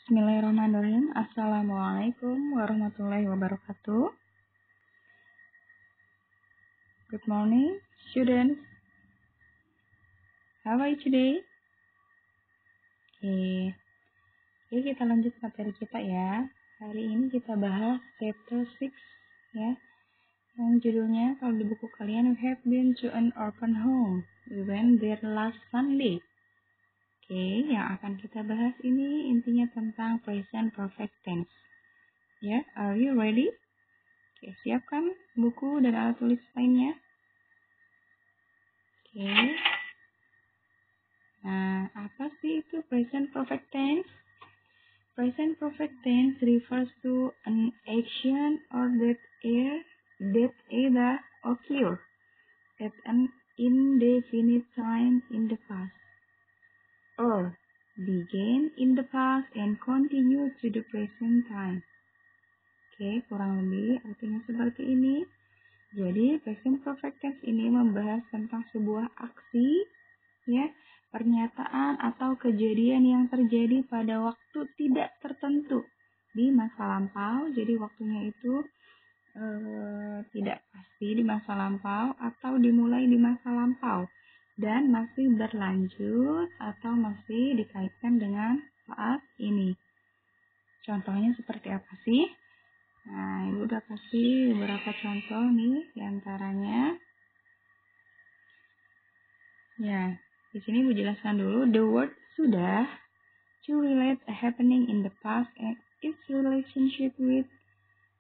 Bismillahirrahmanirrahim. Assalamualaikum warahmatullahi wabarakatuh. Good morning, students. How are you today? Oke, kita lanjut materi kita ya. Hari ini kita bahas chapter 6 ya. Yang judulnya, kalau di buku kalian, We have been to an orphan home. We went there last Sunday. Oke, yang akan kita bahas ini intinya tentang present perfect tense. Ya, are you ready? Oke, siapkan buku dan alat tulis lainnya. Oke. Nah, apa sih itu present perfect tense? Present perfect tense refers to an action or that either occur at an indefinite time in the past or began in the past and continue to the present time. Oke, kurang lebih artinya seperti ini. Jadi, present perfect tense ini membahas tentang sebuah aksi, ya, pernyataan atau kejadian yang terjadi pada waktu tidak tertentu di masa lampau. Jadi, waktunya itu tidak pasti di masa lampau atau dimulai di masa lampau dan masih berlanjut atau masih dikaitkan dengan saat ini. Contohnya seperti apa sih? Nah, Ibu udah kasih beberapa contoh nih, diantaranya. Ya, di sini Ibu jelaskan dulu the word sudah to relate a happening in the past and its relationship with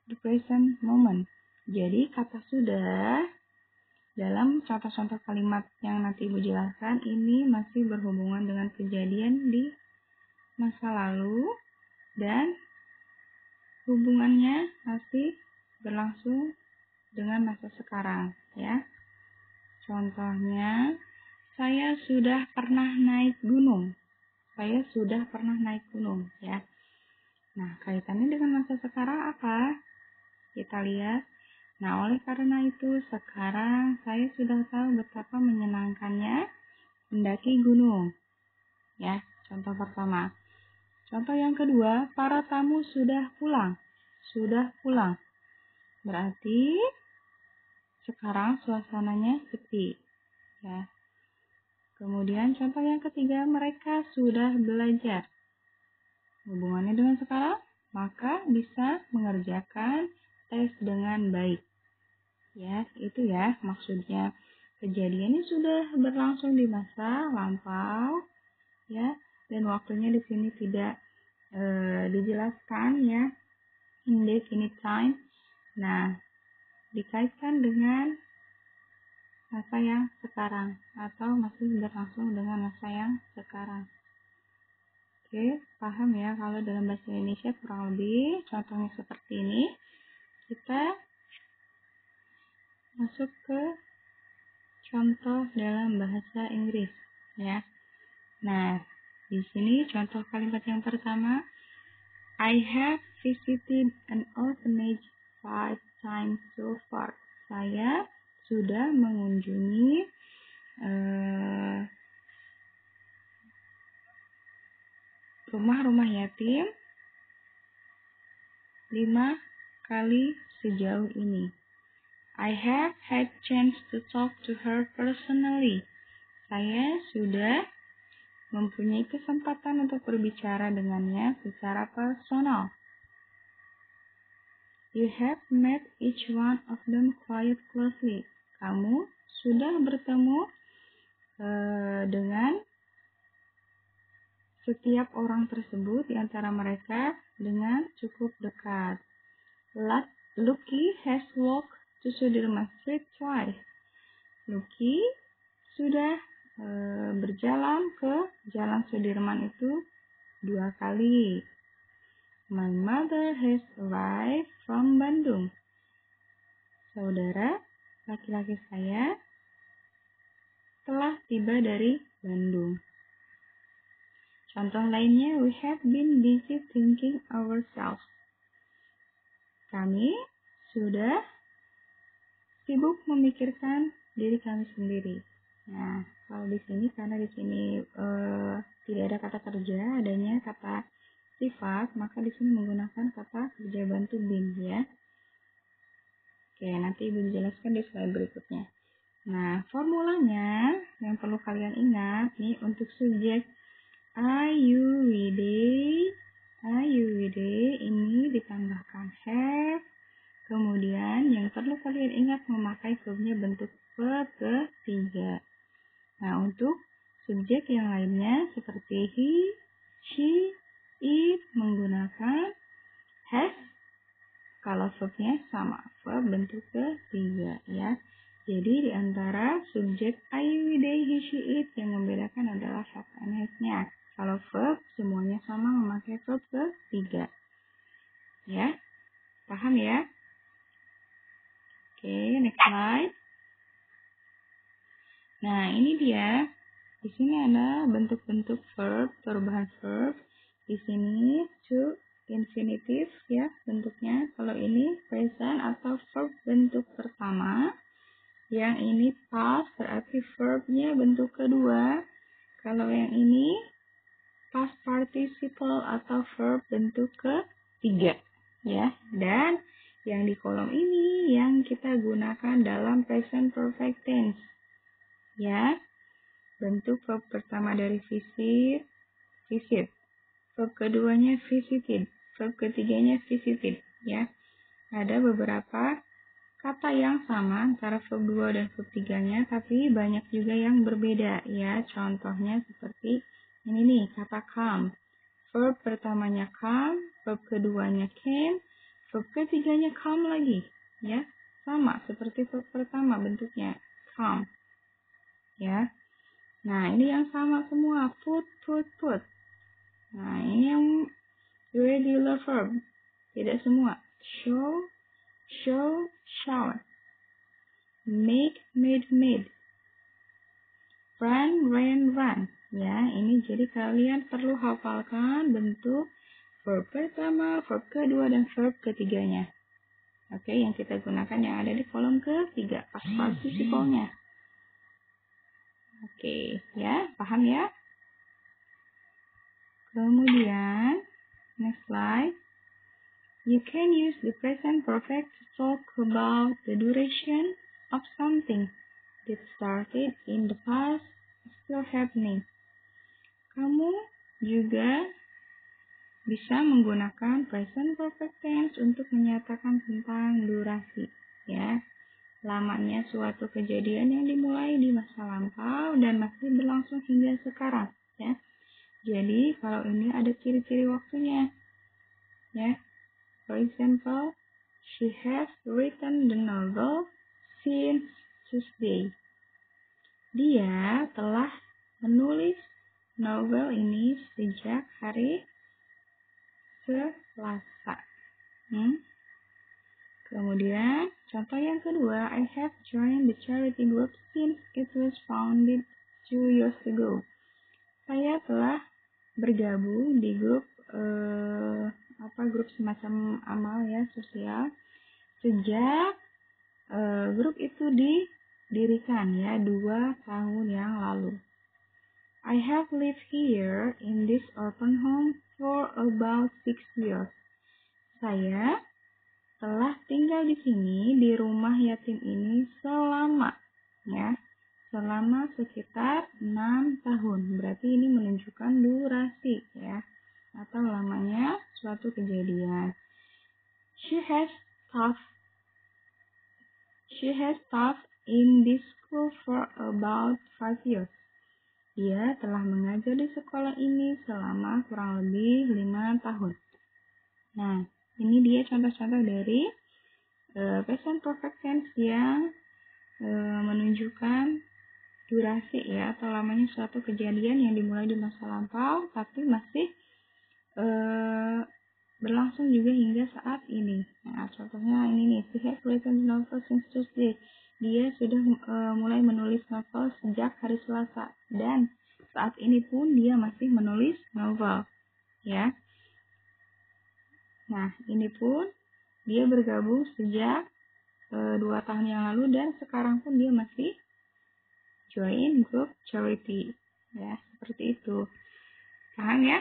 the present moment. Jadi kata sudah dalam contoh-contoh kalimat yang nanti Ibu jelaskan ini masih berhubungan dengan kejadian di masa lalu dan hubungannya masih berlangsung dengan masa sekarang, ya. Contohnya, saya sudah pernah naik gunung. Saya sudah pernah naik gunung, ya. Nah, kaitannya dengan masa sekarang apa? Kita lihat. Nah, oleh karena itu, sekarang saya sudah tahu betapa menyenangkannya mendaki gunung. Ya, contoh pertama. Contoh yang kedua, para tamu sudah pulang. Sudah pulang. Berarti sekarang suasananya sepi. Ya. Kemudian contoh yang ketiga, mereka sudah belajar. Hubungannya dengan sekarang, maka bisa mengerjakan tes dengan baik. Ya, itu ya maksudnya. Kejadiannya sudah berlangsung di masa lampau, ya, dan waktunya di sini tidak dijelaskan, ya, indefinite time. Nah, dikaitkan dengan masa yang sekarang atau masih berlangsung dengan masa yang sekarang. Oke, paham ya kalau dalam bahasa Indonesia kurang lebih contohnya seperti ini. Kita masuk ke contoh dalam bahasa Inggris, ya. Nah, di sini contoh kalimat yang pertama, I have visited an orphanage 5 times so far. Saya sudah mengunjungi rumah-rumah yatim 5 kali sejauh ini. I have had chance to talk to her personally. Saya sudah mempunyai kesempatan untuk berbicara dengannya secara personal. You have met each one of them quite closely. Kamu sudah bertemu dengan setiap orang tersebut di antara mereka dengan cukup dekat. Lucky has walked to Sudirman Street twice. Lucky sudah berjalan ke Jalan Sudirman itu 2 kali. My mother has arrived from Bandung. Saudara laki-laki saya telah tiba dari Bandung. Contoh lainnya, we have been busy thinking ourselves. Kami sudah sibuk memikirkan diri kami sendiri. Nah, kalau di sini karena di sini tidak ada kata kerja, adanya kata sifat, maka di sini menggunakan kata kerja bantu been ya. Oke, nanti Ibu jelaskan di slide berikutnya. Nah, formulanya yang perlu kalian ingat nih untuk subjek are you ready ini ditambahkan have. Kemudian yang perlu kalian ingat memakai verbnya bentuk verb ketiga. Nah, untuk subjek yang lainnya seperti he, she, it menggunakan has. Kalau verbnya sama, verb bentuk ketiga ya. Jadi di antara subjek I, we, they, he, she, it yang membedakan adalah have and has-nya. Kalau verb semuanya sama memakai verb ketiga. Ya. Paham ya? Oke, next slide. Nah, ini dia. Di sini ada bentuk-bentuk verb, perubahan verb. Di sini to infinitive ya bentuknya. Kalau ini present atau verb bentuk pertama. Yang ini past berarti verbnya bentuk kedua. Kalau yang ini past participle atau verb bentuk ketiga. Ya, dan yang di kolom ini yang kita gunakan dalam present perfect tense. Ya, bentuk verb pertama dari visit. Verb keduanya visited. Verb ketiganya visited. Ya, ada beberapa kata yang sama antara verb 2 dan verb 3-nya, tapi banyak juga yang berbeda. Ya, contohnya seperti ini nih, kata come. Verb pertamanya come, verb keduanya came, verb ketiganya come lagi. Ya, sama seperti verb pertama bentuknya come. Ya. Nah, ini yang sama semua, put. Nah, ini yang irregular verb. Tidak semua. Show, shown. Make, made. Run. Ya, ini jadi kalian perlu hafalkan bentuk verb pertama, verb kedua, dan verb ketiganya. Oke, yang kita gunakan yang ada di kolom ketiga, past participle-nya. Oke, ya, paham ya? Kemudian, next slide. You can use the present perfect to talk about the duration of something that started in the past, still happening. Kamu juga bisa menggunakan present perfect tense untuk menyatakan tentang durasi, ya. Lamanya suatu kejadian yang dimulai di masa lampau dan masih berlangsung hingga sekarang, ya. Jadi, kalau ini ada ciri-ciri waktunya, ya. For example, she has written the novel since Tuesday. Dia telah menulis novel ini sejak hari Selasa. Kemudian, contoh yang kedua, I have joined the charity group since it was founded 2 years ago. Saya telah bergabung di grup grup semacam amal ya sosial sejak grup itu didirikan ya 2 tahun yang lalu. I have lived here in this orphan home for about 6 years. Saya telah tinggal di sini di rumah yatim ini selama sekitar 6 tahun. Berarti ini menunjukkan durasi ya atau lamanya suatu kejadian. She has taught in this school for about 5 years. Dia telah mengajar di sekolah ini selama kurang lebih 5 tahun. Nah, ini dia contoh-contoh dari present perfect tense yang menunjukkan durasi ya atau lamanya suatu kejadian yang dimulai di masa lampau tapi masih berlangsung juga hingga saat ini. Nah, contohnya ini nih, she has written novel since Tuesday. Dia sudah mulai menulis novel sejak hari Selasa dan saat ini pun dia masih menulis novel, ya. Nah, ini pun dia bergabung sejak 2 tahun yang lalu dan sekarang pun dia masih join group charity, ya seperti itu. Paham ya?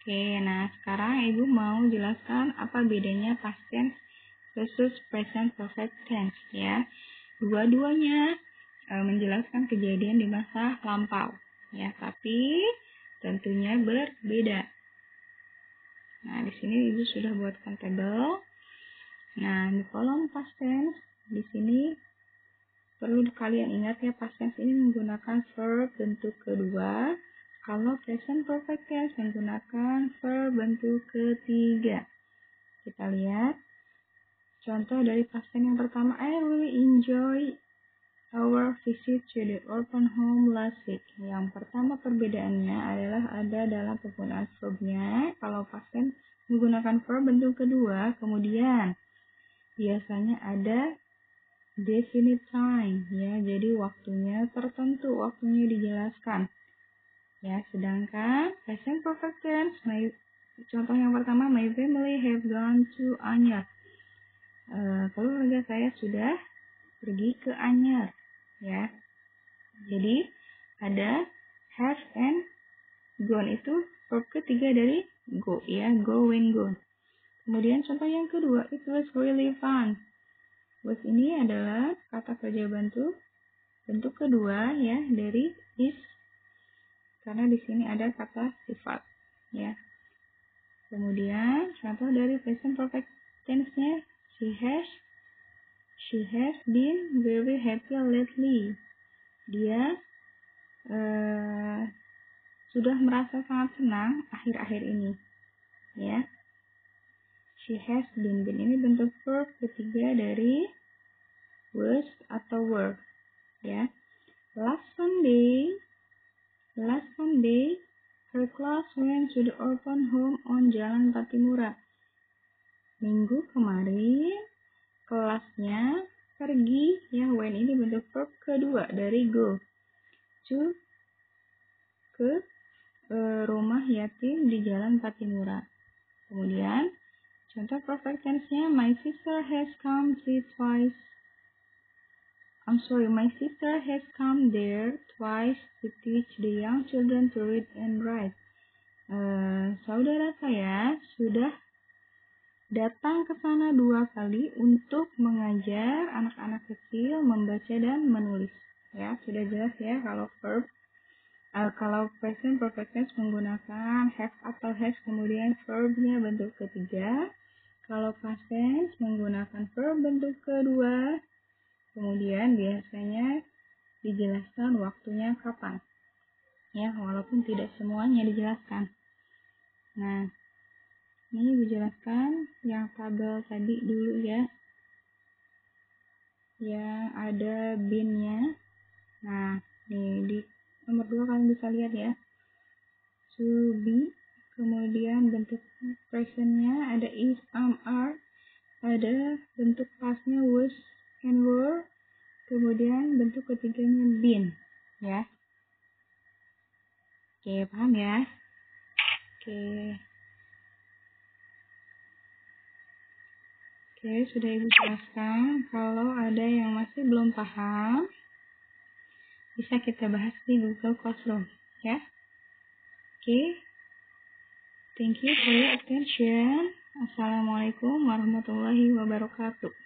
Oke, nah sekarang Ibu mau jelaskan apa bedanya past tense versus present perfect tense ya. Dua-duanya menjelaskan kejadian di masa lampau ya, tapi tentunya berbeda. Nah, di sini Ibu sudah buatkan tabel. Nah, di kolom past tense di sini perlu kalian ingat ya, past tense ini menggunakan verb bentuk kedua. Kalau present perfect tense menggunakan verb bentuk ketiga. Kita lihat contoh dari past tense yang pertama. I really enjoy our visit to the orphan home last week. Yang pertama perbedaannya adalah ada dalam penggunaan verbnya. Kalau past tense menggunakan verb bentuk kedua, kemudian biasanya ada definite time ya, jadi waktunya tertentu, waktunya dijelaskan. Ya, sedangkan present perfect tense, contoh yang pertama, my family have gone to Anyer. Keluarga saya sudah pergi ke Anyer. Ya, jadi ada have and gone, itu verb ketiga dari go ya, go and gone. Kemudian contoh yang kedua, it was really fun. Was ini adalah kata kerja bentuk kedua ya dari is, karena di sini ada kata sifat ya. Kemudian contoh dari present perfect tense-nya, she has been very happy lately. Dia sudah merasa sangat senang akhir-akhir ini ya. She has been ini bentuk verb ketiga dari was atau were ya. Last Sunday her class went to the orphan home on Jalan Patimura. Minggu kemarin kelasnya pergi ya, went ini bentuk verb kedua dari go to, ke rumah yatim di Jalan Patimura. Kemudian contoh perfect tense-nya, my sister has come there twice to teach the young children to read and write. Saudara saya sudah datang ke sana 2 kali untuk mengajar anak-anak kecil membaca dan menulis. Ya, sudah jelas ya kalau verb. Kalau present perfect tense menggunakan have atau has, kemudian verbnya bentuk ketiga. Kalau past tense menggunakan verb bentuk kedua, kemudian biasanya dijelaskan waktunya kapan. Ya, walaupun tidak semuanya dijelaskan. Nah, ini dijelaskan yang tabel tadi dulu ya. Yang ada bin-nya. Nah, di nomor 2 kalian bisa lihat ya. To be, kemudian bentuk present-nya ada is, are, ada bentuk past-nya was and were, kemudian bentuk ketiganya been ya. Oke, paham ya? Oke, sudah Ibu jelaskan. Kalau ada yang masih belum paham, bisa kita bahas di Google Classroom ya. Oke, thank you for your attention. Assalamualaikum warahmatullahi wabarakatuh.